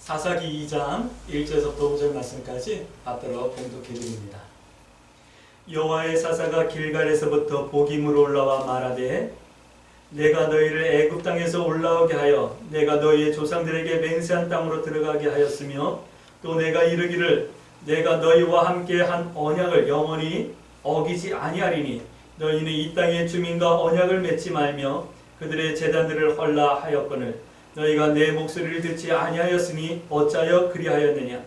사사기 2장 1절에서부터 5절 말씀까지 앞으로 봉독해 드립니다. 여호와의 사사가 길갈에서부터 보김으로 올라와 말하되 내가 너희를 애굽 땅에서 올라오게 하여 내가 너희의 조상들에게 맹세한 땅으로 들어가게 하였으며 또 내가 이르기를 내가 너희와 함께 한 언약을 영원히 어기지 아니하리니 너희는 이 땅의 주민과 언약을 맺지 말며 그들의 제단들을 헐라 하였거늘 너희가 내 목소리를 듣지 아니하였으니 어찌하여 그리하였느냐.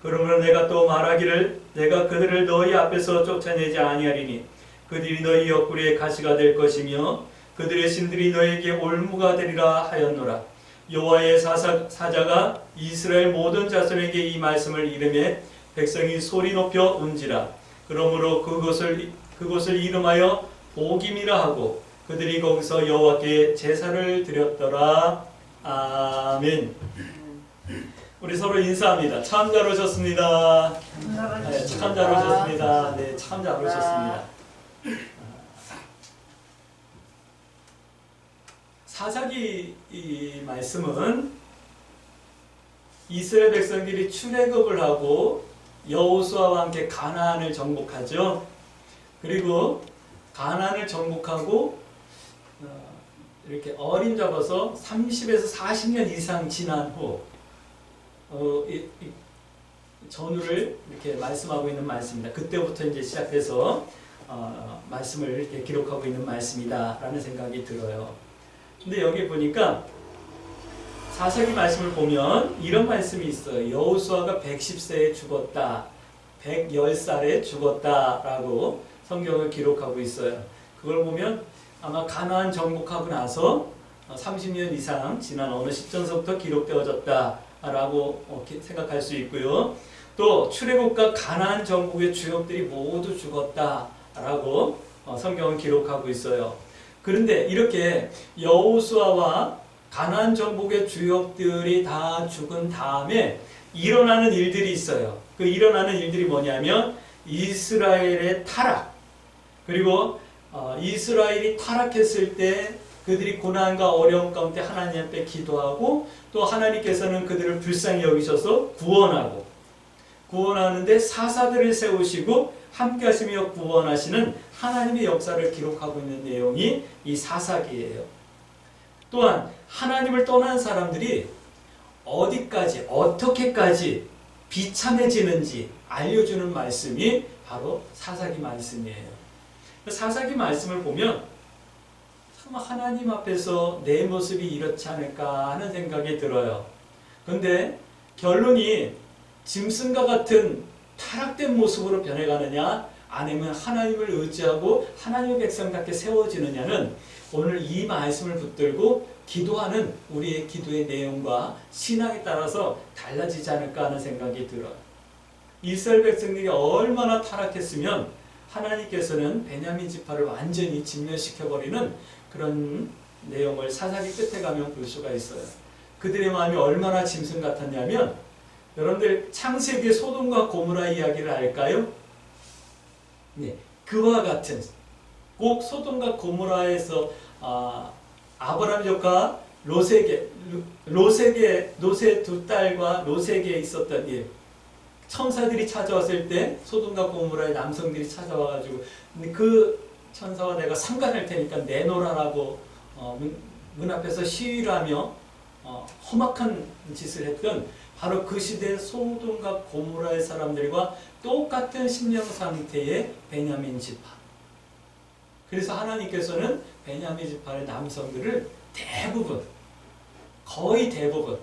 그러므로 내가 또 말하기를 내가 그들을 너희 앞에서 쫓아내지 아니하리니 그들이 너희 옆구리에 가시가 될 것이며 그들의 신들이 너희에게 올무가 되리라 하였노라. 여호와의 사자가 이스라엘 모든 자손에게 이 말씀을 이르매 백성이 소리 높여 운지라. 그러므로 그곳을 이름하여 보김이라 하고 그들이 거기서 여호와께 제사를 드렸더라. 아멘. 우리 서로 인사합니다. 참 잘 오셨습니다. 네, 참 잘 오셨습니다. 네, 참 잘 오셨습니다. 사사기 이 말씀은 이스라엘 백성들이 출애굽을 하고 여호수아와 함께 가나안을 정복하죠. 그리고 가나안을 정복하고 이렇게 어림잡아서 30에서 40년 이상 지난 후 전후를 이렇게 말씀하고 있는 말씀입니다. 그때부터 이제 시작해서 말씀을 이렇게 기록하고 있는 말씀이다라는 생각이 들어요. 근데 여기 보니까 사사기 말씀을 보면 이런 말씀이 있어요. 여호수아가 110세에 죽었다, 110살에 죽었다라고 성경을 기록하고 있어요. 그걸 보면 아마 가나안 정복하고 나서 30년 이상 지난 어느 시점서부터 기록되어졌다라고 생각할 수 있고요. 또 출애굽과 가나안 정복의 주역들이 모두 죽었다라고 성경은 기록하고 있어요. 그런데 이렇게 여호수아와 가나안 정복의 주역들이 다 죽은 다음에 일어나는 일들이 있어요. 그 일어나는 일들이 뭐냐면 이스라엘의 타락, 그리고 이스라엘이 타락했을 때 그들이 고난과 어려움 가운데 하나님 앞에 기도하고 또 하나님께서는 그들을 불쌍히 여기셔서 구원하는데 사사들을 세우시고 함께 하시며 구원하시는 하나님의 역사를 기록하고 있는 내용이 이 사사기예요. 또한 하나님을 떠난 사람들이 어디까지 어떻게까지 비참해지는지 알려주는 말씀이 바로 사사기 말씀이에요. 사사기 말씀을 보면 참 하나님 앞에서 내 모습이 이렇지 않을까 하는 생각이 들어요. 그런데 결론이 짐승과 같은 타락된 모습으로 변해가느냐 아니면 하나님을 의지하고 하나님의 백성답게 세워지느냐는 오늘 이 말씀을 붙들고 기도하는 우리의 기도의 내용과 신앙에 따라서 달라지지 않을까 하는 생각이 들어요. 이스라엘 백성들이 얼마나 타락했으면 하나님께서는 베냐민 지파를 완전히 진멸시켜버리는 그런 내용을 사사기 끝에 가면 볼 수가 있어요. 그들의 마음이 얼마나 짐승 같았냐면 여러분들 창세기의 소돔과 고모라 이야기를 알까요? 네, 그와 같은 꼭 소돔과 고모라에서 아브라함 조카 롯의 두 딸과 롯에게 있었던 일, 천사들이 찾아왔을 때 소돔과 고모라의 남성들이 찾아와가지고 그 천사와 내가 상관할 테니까 내놓으라고 문 앞에서 시위를 하며 험악한 짓을 했던 바로 그 시대 소돔과 고모라의 사람들과 똑같은 심령 상태의 베냐민 지파. 그래서 하나님께서는 베냐민 지파의 남성들을 대부분, 거의 대부분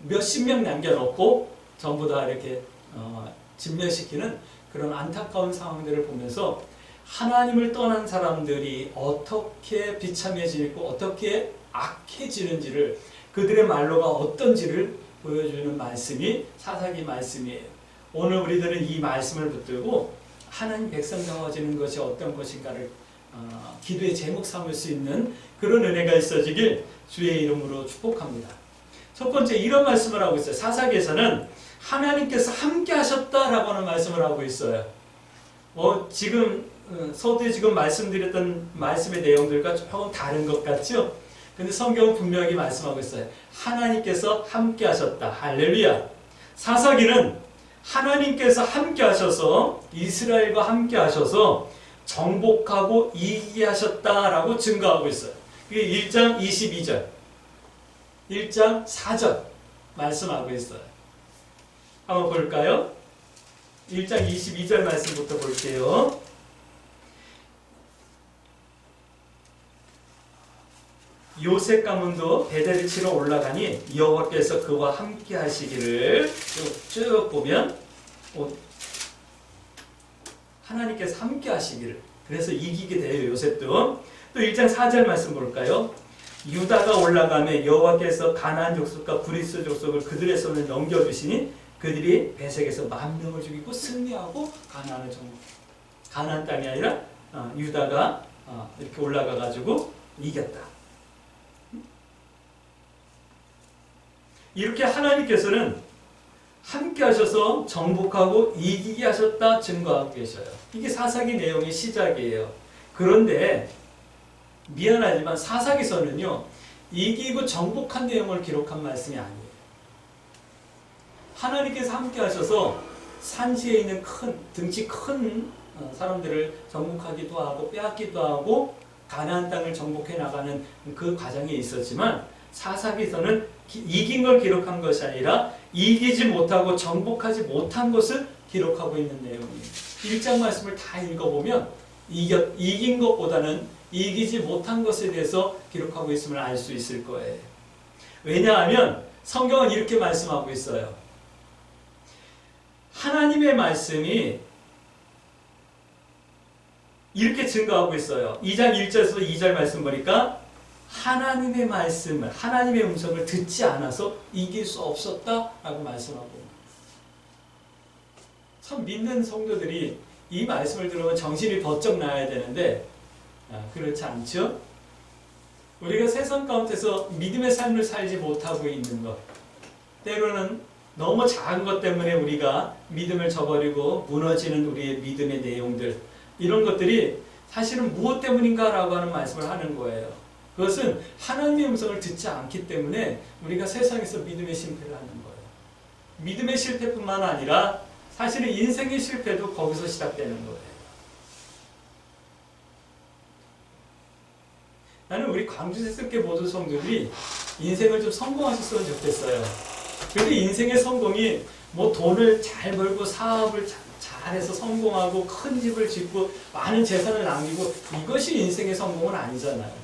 몇십 명 남겨놓고 전부 다 이렇게 진멸시키는 그런 안타까운 상황들을 보면서 하나님을 떠난 사람들이 어떻게 비참해지고 어떻게 악해지는지를, 그들의 말로가 어떤지를 보여주는 말씀이 사사기 말씀이에요. 오늘 우리들은 이 말씀을 붙들고 하나님 백성 되어지는 것이 어떤 것인가를 기도의 제목 삼을 수 있는 그런 은혜가 있어지길 주의 이름으로 축복합니다. 첫 번째 이런 말씀을 하고 있어요. 사사기에서는 하나님께서 함께 하셨다라고 하는 말씀을 하고 있어요. 지금 서두에 지금 말씀드렸던 말씀의 내용들과 조금 다른 것 같죠? 근데 성경은 분명히 말씀하고 있어요. 하나님께서 함께 하셨다. 할렐루야. 사사기는 하나님께서 함께 하셔서 이스라엘과 함께 하셔서 정복하고 이기게 하셨다라고 증거하고 있어요. 그게 1장 22절, 1장 4절 말씀하고 있어요. 한번 볼까요? 1장 22절 말씀부터 볼게요. 요셉 가문도 베델을 치러 올라가니 여호와께서 그와 함께 하시기를 쭉 보면 하나님께서 함께 하시기를 그래서 이기게 돼요. 요셉도. 또 1장 4절 말씀 볼까요? 유다가 올라가며 여호와께서 가나안 족속과 브리스 족속을 그들의 손에 넘겨주시니 그들이 베색에서 10,000명을 죽이고 승리하고 가나안을 정복. 가나안 땅이 아니라 유다가 이렇게 올라가 가지고 이겼다. 이렇게 하나님께서는 함께 하셔서 정복하고 이기게 하셨다 증거하고 계셔요. 이게 사사기 내용의 시작이에요. 그런데 미안하지만 사사기서는요, 이기고 정복한 내용을 기록한 말씀이 아니에요. 하나님께서 함께 하셔서 산지에 있는 등치 큰 사람들을 정복하기도 하고 빼앗기도 하고 가나안 땅을 정복해 나가는 그 과정이 있었지만 사사기서는 이긴 걸 기록한 것이 아니라 이기지 못하고 정복하지 못한 것을 기록하고 있는 내용이에요. 1장 말씀을 다 읽어보면 이긴 것보다는 이기지 못한 것에 대해서 기록하고 있음을 알 수 있을 거예요. 왜냐하면 성경은 이렇게 말씀하고 있어요. 하나님의 말씀이 이렇게 증거하고 있어요. 2장 1절에서 2절 말씀 보니까 하나님의 말씀을, 하나님의 음성을 듣지 않아서 이길 수 없었다라고 말씀하고 참 믿는 성도들이 이 말씀을 들으면 정신이 번쩍 나야 되는데 그렇지 않죠? 우리가 세상 가운데서 믿음의 삶을 살지 못하고 있는 것, 때로는 너무 작은 것 때문에 우리가 믿음을 저버리고 무너지는 우리의 믿음의 내용들, 이런 것들이 사실은 무엇 때문인가라고 하는 말씀을 하는 거예요. 그것은 하나님의 음성을 듣지 않기 때문에 우리가 세상에서 믿음의 실패를 하는 거예요. 믿음의 실패뿐만 아니라 사실은 인생의 실패도 거기서 시작되는 거예요. 나는 우리 광주세습계 모든 성도들이 인생을 좀 성공하셨으면 좋겠어요. 그런데 인생의 성공이 뭐 돈을 잘 벌고 사업을 잘해서 성공하고 큰 집을 짓고 많은 재산을 남기고 이것이 인생의 성공은 아니잖아요.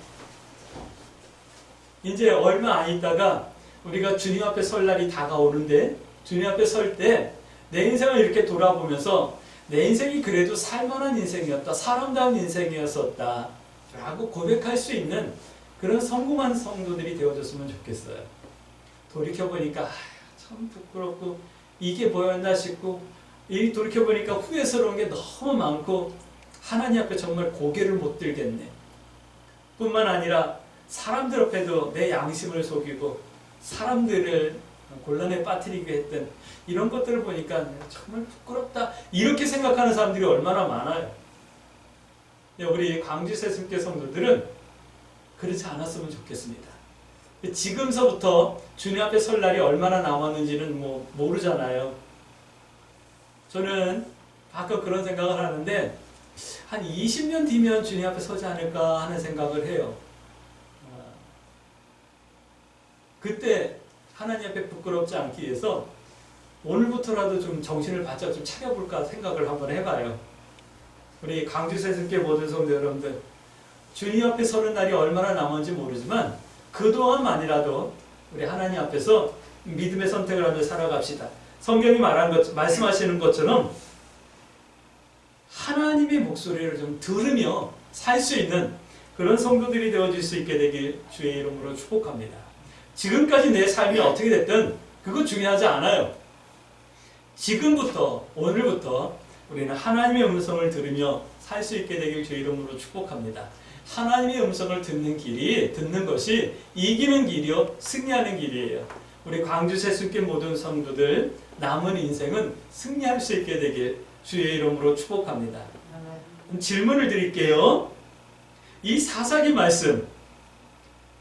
이제 얼마 안 있다가 우리가 주님 앞에 설 날이 다가오는데 주님 앞에 설 때 내 인생을 이렇게 돌아보면서 내 인생이 그래도 살만한 인생이었다, 사람다운 인생이었었다 라고 고백할 수 있는 그런 성공한 성도들이 되어줬으면 좋겠어요. 돌이켜보니까 참 부끄럽고 이게 뭐였나 싶고 돌이켜보니까 후회스러운 게 너무 많고 하나님 앞에 정말 고개를 못 들겠네. 뿐만 아니라 사람들 앞에도 내 양심을 속이고 사람들을 곤란에 빠뜨리게 했던 이런 것들을 보니까 정말 부끄럽다 이렇게 생각하는 사람들이 얼마나 많아요. 우리 광주세습계 성도들은 그렇지 않았으면 좋겠습니다. 지금서부터 주님 앞에 설 날이 얼마나 남았는지는 모르잖아요. 저는 가끔 그런 생각을 하는데 한 20년 뒤면 주님 앞에 서지 않을까 하는 생각을 해요. 그때 하나님 앞에 부끄럽지 않기 위해서 오늘부터라도 좀 정신을 바짝 좀 차려볼까 생각을 한번 해봐요. 우리 광주세습계 모든 성도 여러분들, 주님 앞에 서는 날이 얼마나 남았는지 모르지만 그동안만이라도 우리 하나님 앞에서 믿음의 선택을 하며 살아갑시다. 성경이 말씀하시는 것처럼 하나님의 목소리를 좀 들으며 살 수 있는 그런 성도들이 되어질 수 있게 되길 주의 이름으로 축복합니다. 지금까지 내 삶이 어떻게 됐든 그거 중요하지 않아요. 지금부터, 오늘부터 우리는 하나님의 음성을 들으며 살 수 있게 되길 주의 이름으로 축복합니다. 하나님의 음성을 듣는 것이 이기는 길이요, 승리하는 길이에요. 우리 광주세습계 모든 성도들 남은 인생은 승리할 수 있게 되길 주의 이름으로 축복합니다. 질문을 드릴게요. 이 사사기 말씀,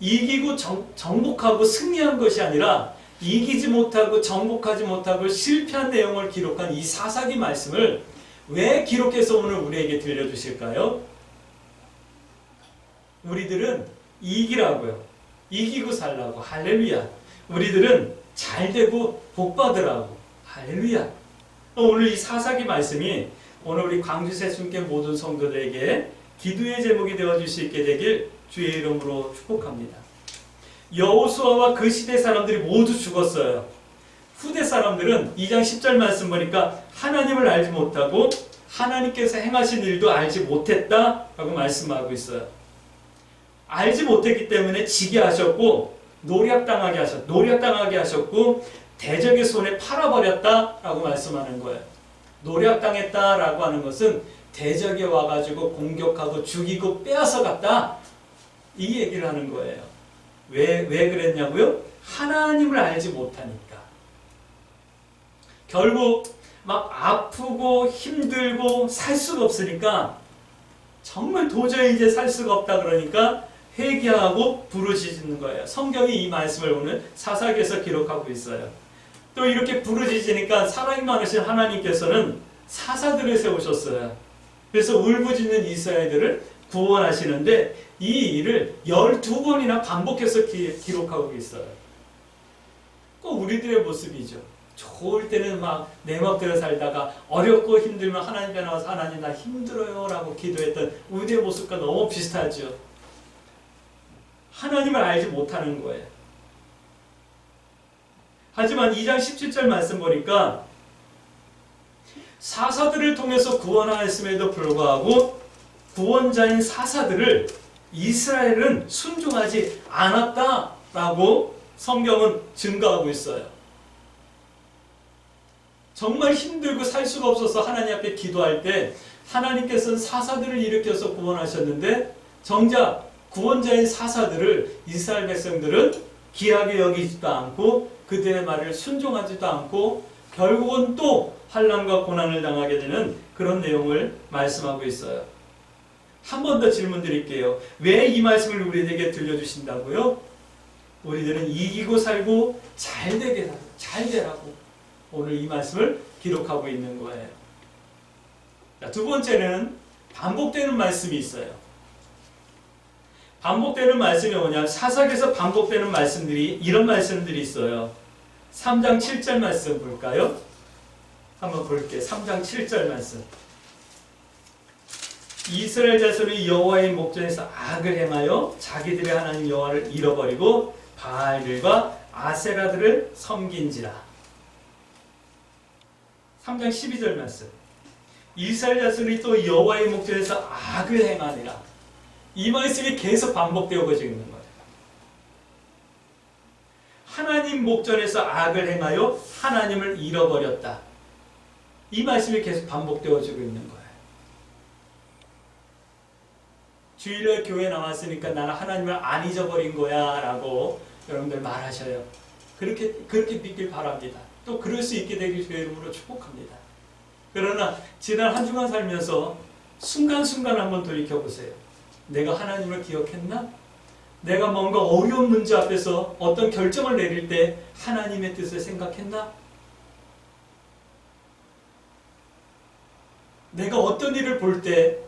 이기고 정복하고 승리한 것이 아니라 이기지 못하고 정복하지 못하고 실패한 내용을 기록한 이 사사기 말씀을 왜 기록해서 오늘 우리에게 들려주실까요? 우리들은 이기라고요. 이기고 살라고. 할렐루야. 우리들은 잘되고 복받으라고. 할렐루야. 오늘 이 사사기 말씀이 오늘 우리 광주 새순교 모든 성도들에게 기도의 제목이 되어줄 수 있게 되길 주의 이름으로 축복합니다. 여호수아와 그 시대 사람들이 모두 죽었어요. 후대 사람들은 2장 10절 말씀 보니까 하나님을 알지 못하고 하나님께서 행하신 일도 알지 못했다라고 말씀하고 있어요. 알지 못했기 때문에 지게 하셨고 노략당하게 하셨고 대적의 손에 팔아버렸다라고 말씀하는 거예요. 노략당했다라고 하는 것은 대적이 와가지고 공격하고 죽이고 빼앗아 갔다, 이 얘기를 하는 거예요. 왜 그랬냐고요? 하나님을 알지 못하니까. 결국 막 아프고 힘들고 살 수가 없으니까, 정말 도저히 이제 살 수가 없다 그러니까 회개하고 부르짖는 거예요. 성경이 이 말씀을 오늘 사사기에서 기록하고 있어요. 또 이렇게 부르짖으니까 사랑이 많으신 하나님께서는 사사들을 세우셨어요. 그래서 울부짖는 이스라엘들을 구원하시는데 이 일을 12번이나 반복해서 기록하고 있어요. 꼭 우리들의 모습이죠. 좋을 때는 막 내 멋대로 살다가 어렵고 힘들면 하나님께 나와서 하나님 나 힘들어요 라고 기도했던 우리의 모습과 너무 비슷하죠. 하나님을 알지 못하는 거예요. 하지만 2장 17절 말씀 보니까 사사들을 통해서 구원하였음에도 불구하고 구원자인 사사들을 이스라엘은 순종하지 않았다라고 성경은 증거하고 있어요. 정말 힘들고 살 수가 없어서 하나님 앞에 기도할 때 하나님께서는 사사들을 일으켜서 구원하셨는데 정작 구원자인 사사들을 이스라엘 백성들은 귀하게 여기지도 않고 그들의 말을 순종하지도 않고 결국은 또 환난과 고난을 당하게 되는 그런 내용을 말씀하고 있어요. 한 번 더 질문 드릴게요. 왜 이 말씀을 우리에게 들려주신다고요? 우리들은 이기고 살고 잘 되라고 오늘 이 말씀을 기록하고 있는 거예요. 자, 두 번째는 반복되는 말씀이 있어요. 반복되는 말씀이 뭐냐? 사사기에서 반복되는 말씀들이 이런 말씀들이 있어요. 3장 7절 말씀 볼까요? 한번 볼게요. 3장 7절 말씀. 이스라엘 자손이 여호와의 목전에서 악을 행하여 자기들의 하나님 여호와를 잃어버리고 바알들과 아세라들을 섬긴지라. 3장 12절 말씀. 이스라엘 자손이 또 여호와의 목전에서 악을 행하니라. 이 말씀이 계속 반복되어지고 있는 거예요. 하나님 목전에서 악을 행하여 하나님을 잃어버렸다. 이 말씀이 계속 반복되어지고 있는 거예요. 주일날 교회 나왔으니까 나는 하나님을 안 잊어버린 거야 라고 여러분들 말하셔요. 그렇게 믿길 바랍니다. 또 그럴 수 있게 되길 주의 이름으로 축복합니다. 그러나 지난 한 주간 살면서 순간순간 한번 돌이켜보세요. 내가 하나님을 기억했나? 내가 뭔가 어려운 문제 앞에서 어떤 결정을 내릴 때 하나님의 뜻을 생각했나? 내가 어떤 일을 볼 때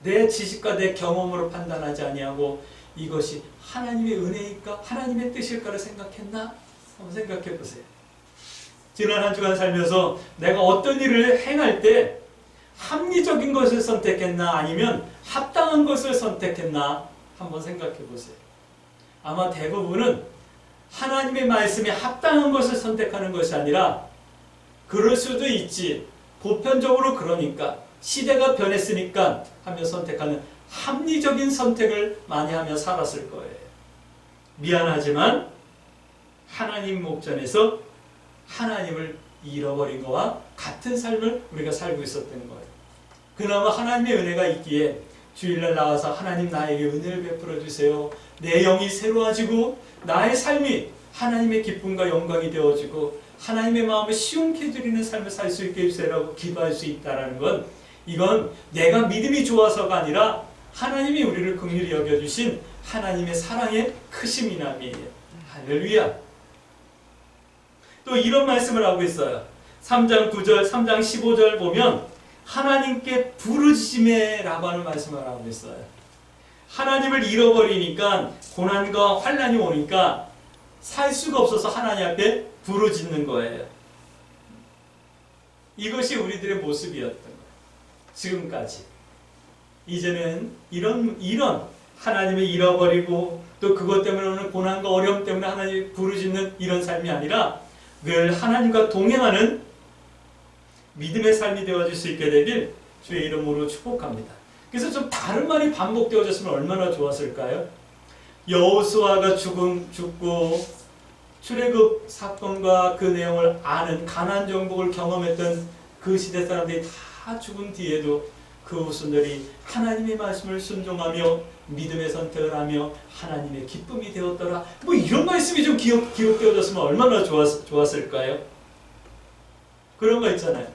내 지식과 내 경험으로 판단하지 아니하고 이것이 하나님의 은혜일까? 하나님의 뜻일까를 생각했나? 한번 생각해 보세요. 지난 한 주간 살면서 내가 어떤 일을 행할 때 합리적인 것을 선택했나? 아니면 합당한 것을 선택했나? 한번 생각해 보세요. 아마 대부분은 하나님의 말씀에 합당한 것을 선택하는 것이 아니라 그럴 수도 있지, 보편적으로 그러니까, 시대가 변했으니까 하며 선택하는 합리적인 선택을 많이 하며 살았을 거예요. 미안하지만 하나님 목전에서 하나님을 잃어버린 것과 같은 삶을 우리가 살고 있었던 거예요. 그나마 하나님의 은혜가 있기에 주일날 나와서 하나님 나에게 은혜를 베풀어 주세요. 내 영이 새로워지고 나의 삶이 하나님의 기쁨과 영광이 되어지고 하나님의 마음을 시원케 드리는 삶을 살 수 있게 해주세요라고 기도할 수 있다는 건, 이건 내가 믿음이 좋아서가 아니라 하나님이 우리를 긍휼히 여겨주신 하나님의 사랑의 크심이남이에요. 할렐루야. 또 이런 말씀을 하고 있어요. 3장 9절, 3장 15절 보면 하나님께 부르짖음에 라고 하는 말씀을 하고 있어요. 하나님을 잃어버리니까 고난과 환난이 오니까 살 수가 없어서 하나님 앞에 부르짖는 거예요. 이것이 우리들의 모습이었던 거예요. 지금까지. 이제는 이런 하나님을 잃어버리고 또 그것 때문에 오는 고난과 어려움 때문에 하나님을 부르짖는 이런 삶이 아니라 늘 하나님과 동행하는 믿음의 삶이 되어질 수 있게 되길 주의 이름으로 축복합니다. 그래서 좀 다른 말이 반복되어졌으면 얼마나 좋았을까요? 여호수아가 죽고 출애굽 사건과 그 내용을 아는 가나안 정복을 경험했던 그 시대 사람들이 다 죽은 뒤에도 그 후손들이 하나님의 말씀을 순종하며 믿음의 선택을 하며 하나님의 기쁨이 되었더라. 뭐 이런 말씀이 좀 기록되어졌으면 얼마나 좋았을까요? 그런 거 있잖아요.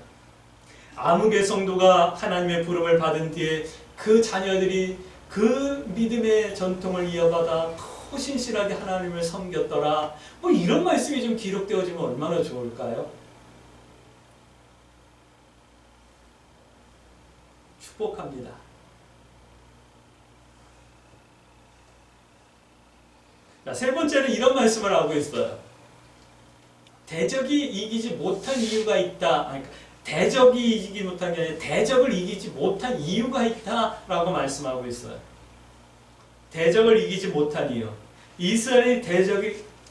아무개 성도가 하나님의 부름을 받은 뒤에 그 자녀들이 그 믿음의 전통을 이어받아 더 신실하게 하나님을 섬겼더라. 뭐 이런 말씀이 좀 기록되어지면 얼마나 좋을까요? 축복합니다. 자, 세 번째는 이런 말씀을 하고 있어요. 대적이 이기지 못한 이유가 있다. 그러니까 대적이 이기지 못한 게 아니라 대적을 이기지 못한 이유가 있다라고 말씀하고 있어요. 대적을 이기지 못한 이유. 이스라엘이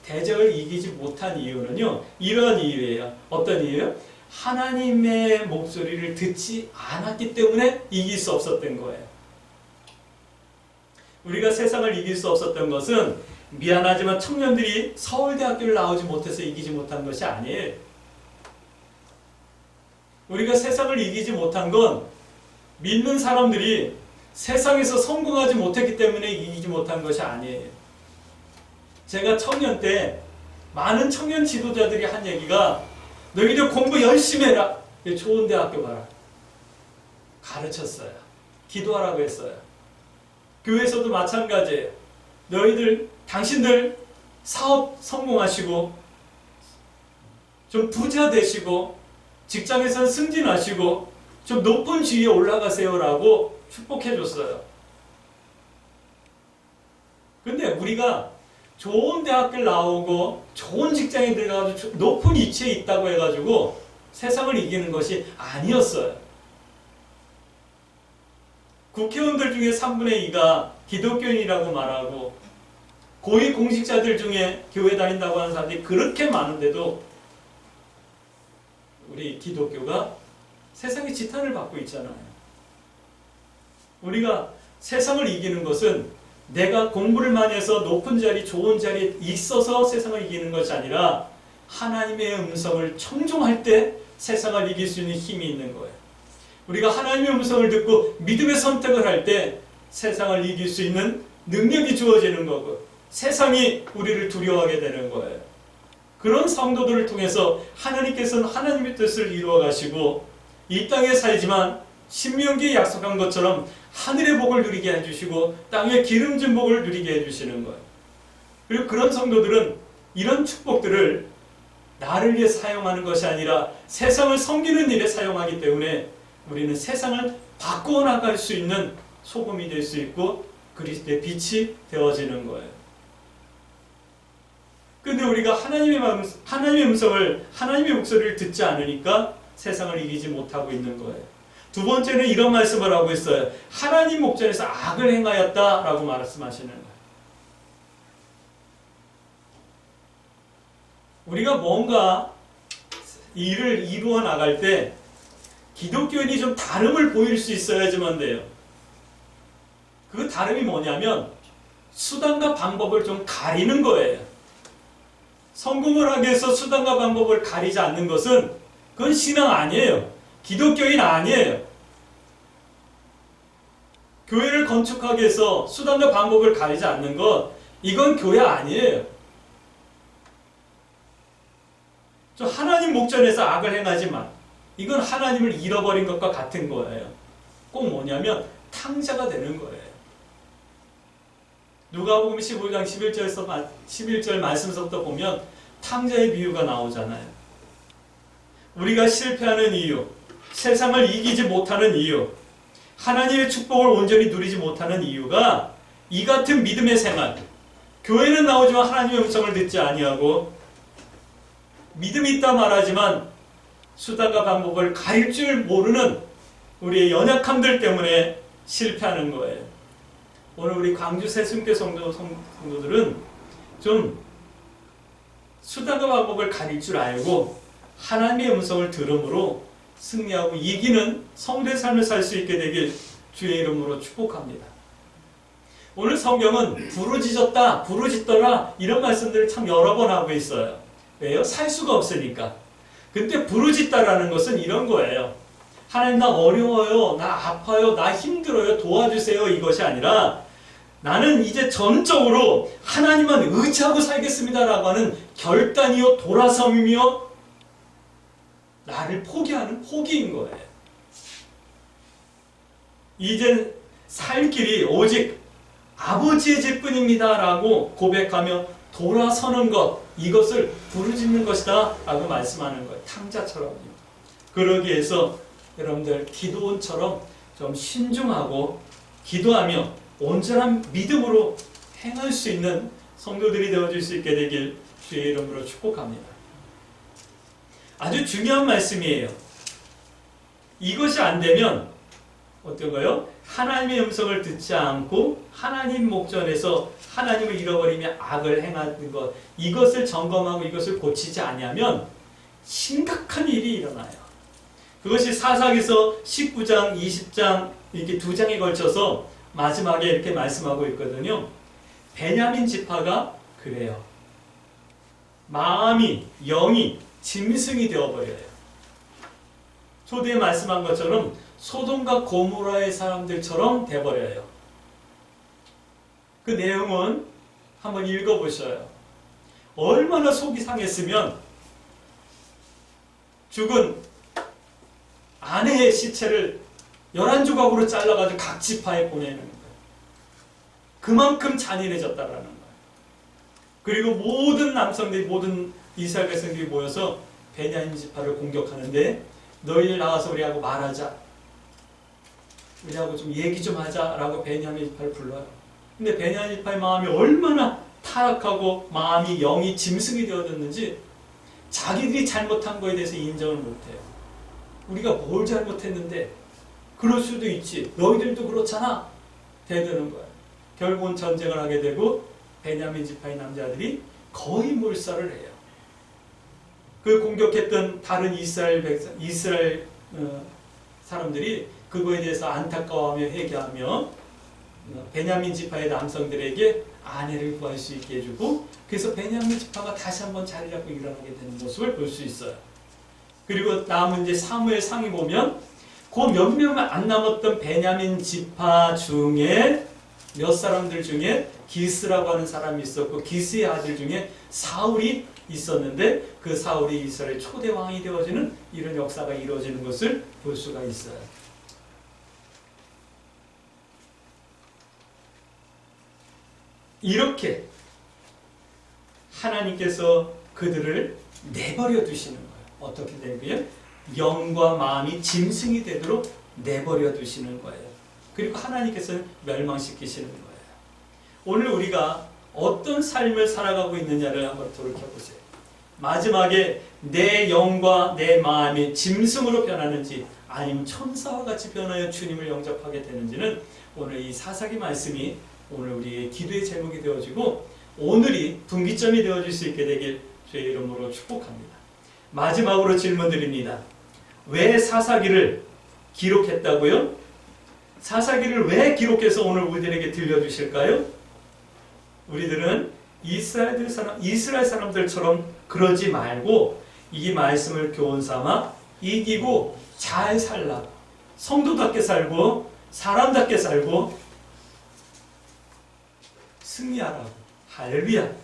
대적을 이기지 못한 이유는요, 이런 이유예요. 어떤 이유요? 하나님의 목소리를 듣지 않았기 때문에 이길 수 없었던 거예요. 우리가 세상을 이길 수 없었던 것은 미안하지만 청년들이 서울대학교를 나오지 못해서 이기지 못한 것이 아니에요. 우리가 세상을 이기지 못한 건 믿는 사람들이 세상에서 성공하지 못했기 때문에 이기지 못한 것이 아니에요. 제가 청년 때 많은 청년 지도자들이 한 얘기가 너희들 공부 열심히 해라. 좋은 대학교 가라. 가르쳤어요. 기도하라고 했어요. 교회에서도 마찬가지예요. 당신들 사업 성공하시고 좀 부자 되시고 직장에서는 승진하시고 좀 높은 지위에 올라가세요라고 축복해 줬어요. 근데 우리가 좋은 대학교를 나오고 좋은 직장에 들어가서 높은 위치에 있다고 해가지고 세상을 이기는 것이 아니었어요. 국회의원들 중에 3분의 2가 기독교인이라고 말하고 고위 공직자들 중에 교회 다닌다고 하는 사람들이 그렇게 많은데도 우리 기독교가 세상의 지탄을 받고 있잖아요. 우리가 세상을 이기는 것은 내가 공부를 많이 해서 높은 자리, 좋은 자리에 있어서 세상을 이기는 것이 아니라 하나님의 음성을 청종할 때 세상을 이길 수 있는 힘이 있는 거예요. 우리가 하나님의 음성을 듣고 믿음의 선택을 할 때 세상을 이길 수 있는 능력이 주어지는 거고 세상이 우리를 두려워하게 되는 거예요. 그런 성도들을 통해서 하나님께서는 하나님의 뜻을 이루어 가시고 이 땅에 살지만 신명기에 약속한 것처럼 하늘의 복을 누리게 해주시고 땅의 기름진 복을 누리게 해주시는 거예요. 그리고 그런 성도들은 이런 축복들을 나를 위해 사용하는 것이 아니라 세상을 섬기는 일에 사용하기 때문에 우리는 세상을 바꾸어 나갈 수 있는 소금이 될 수 있고 그리스도의 빛이 되어지는 거예요. 근데 우리가 하나님의 음성을, 하나님의 목소리를 듣지 않으니까 세상을 이기지 못하고 있는 거예요. 두 번째는 이런 말씀을 하고 있어요. 하나님 목전에서 악을 행하였다라고 말씀하시는 거예요. 우리가 뭔가 일을 이루어 나갈 때 기독교인이 좀 다름을 보일 수 있어야지만 돼요. 그 다름이 뭐냐면 수단과 방법을 좀 가리는 거예요. 성공을 하기 위해서 수단과 방법을 가리지 않는 것은 그건 신앙 아니에요. 기독교인 아니에요. 교회를 건축하기 위해서 수단과 방법을 가리지 않는 것, 이건 교회 아니에요. 저 하나님 목전에서 악을 행하지만 이건 하나님을 잃어버린 것과 같은 거예요. 꼭 뭐냐면 탕자가 되는 거예요. 누가복음 15장 11절 말씀서부터 보면 탕자의 비유가 나오잖아요. 우리가 실패하는 이유, 세상을 이기지 못하는 이유, 하나님의 축복을 온전히 누리지 못하는 이유가 이 같은 믿음의 생활, 교회는 나오지만 하나님의 음성을 듣지 아니하고 믿음이 있다 말하지만 수단과 방법을 가릴 줄 모르는 우리의 연약함들 때문에 실패하는 거예요. 오늘 우리 광주 새순교 성도들은 좀 수단과 방법을 가릴 줄 알고 하나님의 음성을 들음으로 승리하고 이기는 성도의 삶을 살 수 있게 되길 주의 이름으로 축복합니다. 오늘 성경은 부르짖었다, 부르짖더라 이런 말씀들을 참 여러 번 하고 있어요. 왜요? 살 수가 없으니까. 근데 부르짖다라는 것은 이런 거예요. 하나님 나 어려워요, 나 아파요, 나 힘들어요, 도와주세요 이것이 아니라 나는 이제 전적으로 하나님만 의지하고 살겠습니다라고 하는 결단이요 돌아섬이며 나를 포기하는 포기인 거예요. 이젠 살 길이 오직 아버지의 집뿐입니다 라고 고백하며 돌아서는 것, 이것을 부르짖는 것이다 라고 말씀하는 거예요. 탕자처럼요. 그러기 위해서 여러분들 기도원처럼 좀 신중하고 기도하며 온전한 믿음으로 행할 수 있는 성도들이 되어줄 수 있게 되길 주의 이름으로 축복합니다. 아주 중요한 말씀이에요. 이것이 안 되면 어떤 거요? 하나님의 음성을 듣지 않고 하나님 목전에서 하나님을 잃어버리며 악을 행하는 것, 이것을 점검하고 이것을 고치지 아니하면 심각한 일이 일어나요. 그것이 사사기서 19장, 20장 이렇게 두 장에 걸쳐서 마지막에 이렇게 말씀하고 있거든요. 베냐민 지파가 그래요. 마음이, 영이 짐승이 되어버려요. 초대에 말씀한 것처럼 소돔과 고모라의 사람들처럼 돼버려요. 그 내용은 한번 읽어보셔요. 얼마나 속이 상했으면 죽은 아내의 시체를 11조각으로 잘라가지고 각 지파에 보내는 거예요. 그만큼 잔인해졌다라는 거예요. 그리고 모든 남성들이, 모든 이스라엘 백성들이 모여서 베냐민 지파를 공격하는데 너희들 나와서 우리하고 말하자. 우리하고 좀 얘기 좀 하자라고 베냐민 지파를 불러요. 근데 베냐민 지파의 마음이 얼마나 타락하고 마음이, 영이 짐승이 되어졌는지 자기들이 잘못한 거에 대해서 인정을 못해요. 우리가 뭘 잘못했는데 그럴 수도 있지. 너희들도 그렇잖아. 대드는 거예요. 결국은 전쟁을 하게 되고 베냐민 지파의 남자들이 거의 몰살을 해요. 그 공격했던 다른 이스라엘 사람들이 그거에 대해서 안타까워하며 회개하며 베냐민 지파의 남성들에게 아내를 구할 수 있게 해주고, 그래서 베냐민 지파가 다시 한번 자리 잡고 일어나게 되는 모습을 볼 수 있어요. 그리고 남은 이제 사무엘상에 보면 그 몇 명 안 남았던 베냐민 지파 중에 몇 사람들 중에 기스라고 하는 사람이 있었고, 기스의 아들 중에 사울이 있었는데 그 사울이 이스라엘 초대 왕이 되어지는 이런 역사가 이루어지는 것을 볼 수가 있어요. 이렇게 하나님께서 그들을 내버려 두시는 거예요. 어떻게 되고요? 영과 마음이 짐승이 되도록 내버려 두시는 거예요. 그리고 하나님께서는 멸망시키시는 거예요. 오늘 우리가 어떤 삶을 살아가고 있느냐를 한번 돌이켜보세요. 마지막에 내 영과 내 마음이 짐승으로 변하는지 아니면 천사와 같이 변하여 주님을 영접하게 되는지는 오늘 이 사사기 말씀이 오늘 우리의 기도의 제목이 되어지고 오늘이 분기점이 되어질 수 있게 되길 주의 이름으로 축복합니다. 마지막으로 질문 드립니다. 왜 사사기를 기록했다고요? 사사기를 왜 기록해서 오늘 우리들에게 들려주실까요? 우리들은 이스라엘 사람들처럼 그러지 말고 이 말씀을 교훈 삼아 이기고 잘 살라고, 성도답게 살고 사람답게 살고 승리하라고. 할렐루야.